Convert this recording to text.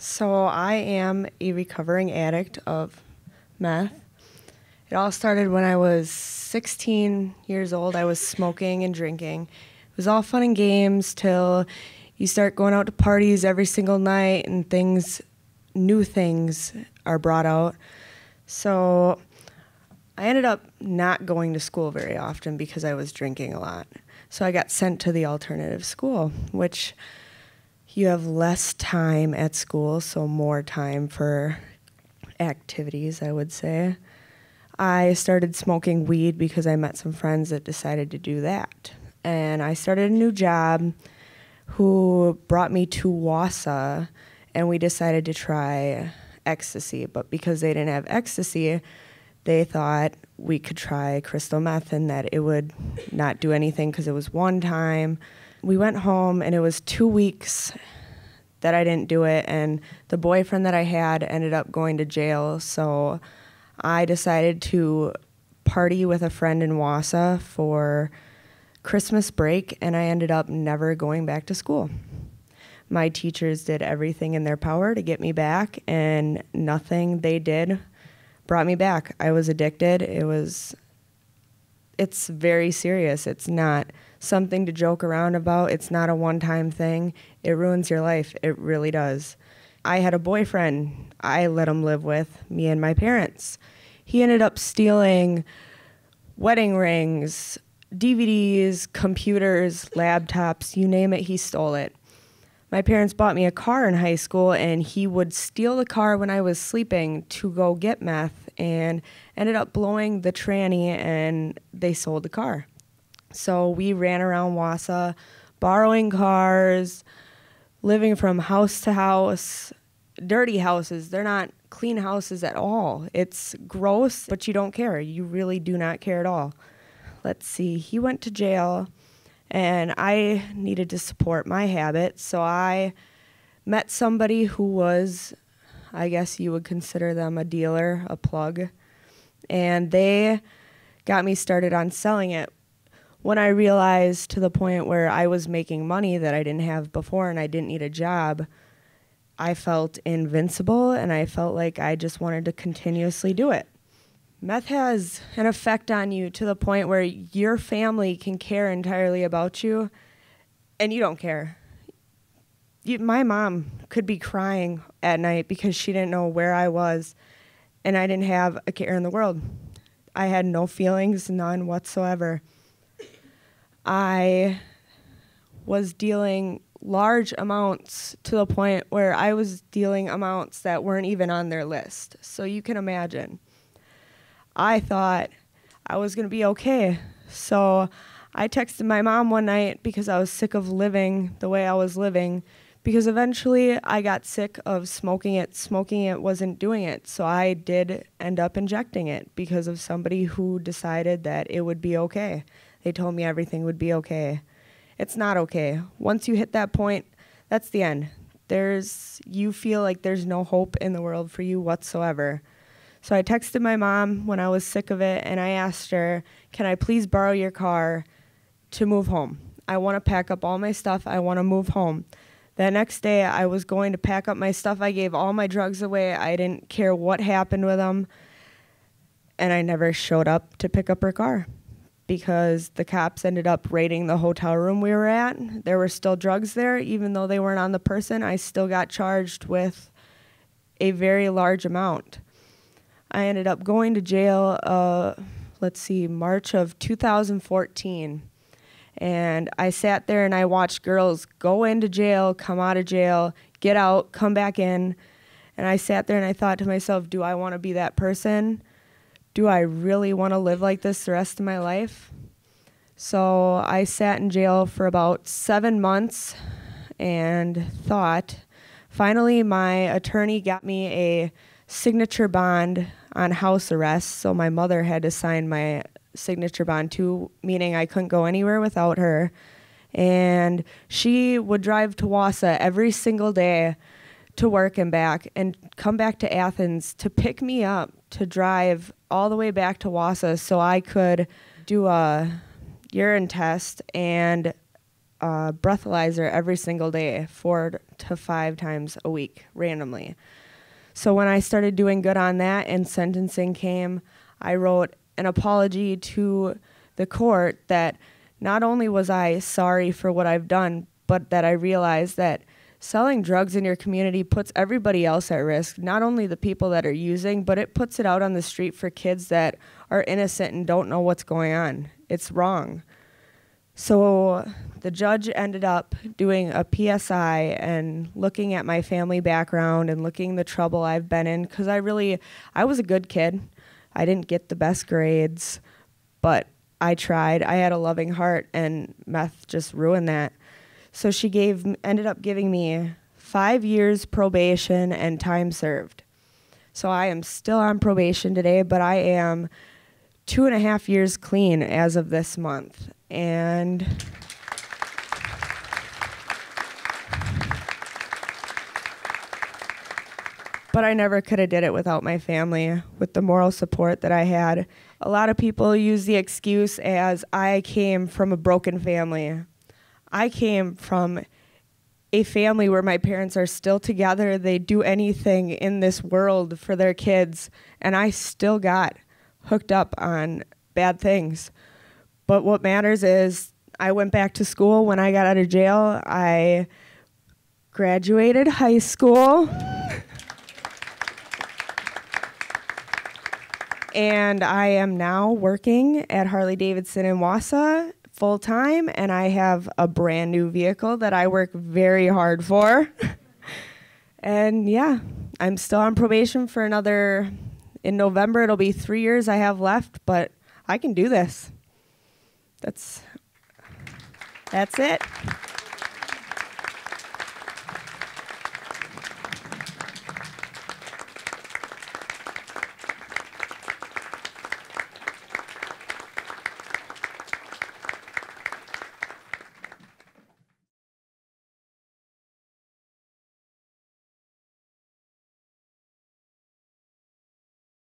So I am a recovering addict of meth. It all started when I was 16 years old. I was smoking and drinking. It was all fun and games till you start going out to parties every single night and new things are brought out. So I ended up not going to school very often because I was drinking a lot. So I got sent to the alternative school, which you have less time at school, so more time for activities, I would say. I started smoking weed because I met some friends that decided to do that. And I started a new job who brought me to Wausau, and we decided to try ecstasy. But because they didn't have ecstasy, they thought we could try crystal meth and that it would not do anything because it was one time. We went home, and it was 2 weeks that I didn't do it, and the boyfriend that I had ended up going to jail, so I decided to party with a friend in Wausau for Christmas break, and I ended up never going back to school. My teachers did everything in their power to get me back, and nothing they did brought me back. I was addicted. It's very serious. It's not something to joke around about. It's not a one-time thing. It ruins your life. It really does. I had a boyfriend I let him live with, me and my parents. He ended up stealing wedding rings, DVDs, computers, laptops, you name it, he stole it. My parents bought me a car in high school, and he would steal the car when I was sleeping to go get meth and ended up blowing the tranny, and they sold the car. So we ran around Wausau, borrowing cars, living from house to house, dirty houses. They're not clean houses at all. It's gross, but you don't care. You really do not care at all. Let's see. He went to jail, and I needed to support my habit, so I met somebody who was, I guess you would consider them a dealer, a plug, and they got me started on selling it. When I realized to the point where I was making money that I didn't have before and I didn't need a job, I felt invincible, and I felt like I just wanted to continuously do it. Meth has an effect on you to the point where your family can care entirely about you, and you don't care. My mom could be crying at night because she didn't know where I was, and I didn't have a care in the world. I had no feelings, none whatsoever. I was dealing large amounts to the point where I was dealing amounts that weren't even on their list. So you can imagine. I thought I was going to be okay. So I texted my mom one night because I was sick of living the way I was living, because eventually I got sick of smoking it. Smoking it wasn't doing it. So I did end up injecting it because of somebody who decided that it would be okay. They told me everything would be okay. It's not okay. Once you hit that point, that's the end. You feel like there's no hope in the world for you whatsoever. So I texted my mom when I was sick of it, and I asked her, can I please borrow your car to move home? I want to pack up all my stuff. I want to move home. The next day, I was going to pack up my stuff. I gave all my drugs away. I didn't care what happened with them. And I never showed up to pick up her car because the cops ended up raiding the hotel room we were at. There were still drugs there. Even though they weren't on the person, I still got charged with a very large amount. I ended up going to jail, March of 2014. And I sat there and I watched girls go into jail, come out of jail, get out, come back in. And I sat there and I thought to myself, do I want to be that person? Do I really want to live like this the rest of my life? So I sat in jail for about 7 months and thought. Finally, my attorney got me a signature bond on house arrest, so my mother had to sign my signature bond too, meaning I couldn't go anywhere without her. And she would drive to Wausau every single day to work and back, and come back to Athens to pick me up, to drive all the way back to Wausau so I could do a urine test and a breathalyzer every single day, 4 to 5 times a week, randomly. So when I started doing good on that and sentencing came, I wrote an apology to the court that not only was I sorry for what I've done, but that I realized that selling drugs in your community puts everybody else at risk, not only the people that are using, but it puts it out on the street for kids that are innocent and don't know what's going on. It's wrong. So the judge ended up doing a PSI and looking at my family background and looking the trouble I've been in, because I was a good kid. I didn't get the best grades, but I tried. I had a loving heart, and meth just ruined that. So she ended up giving me 5 years probation and time served. So I am still on probation today, but I am 2.5 years clean as of this month. And but I never could have did it without my family, with the moral support that I had. A lot of people use the excuse as I came from a broken family. I came from a family where my parents are still together. They do anything in this world for their kids, and I still got hooked up on bad things. But what matters is I went back to school when I got out of jail. I graduated high school. And I am now working at Harley-Davidson in Wausau full-time, and I have a brand new vehicle that I work very hard for. And yeah, I'm still on probation for in November, it'll be 3 years I have left, but I can do this. That's it.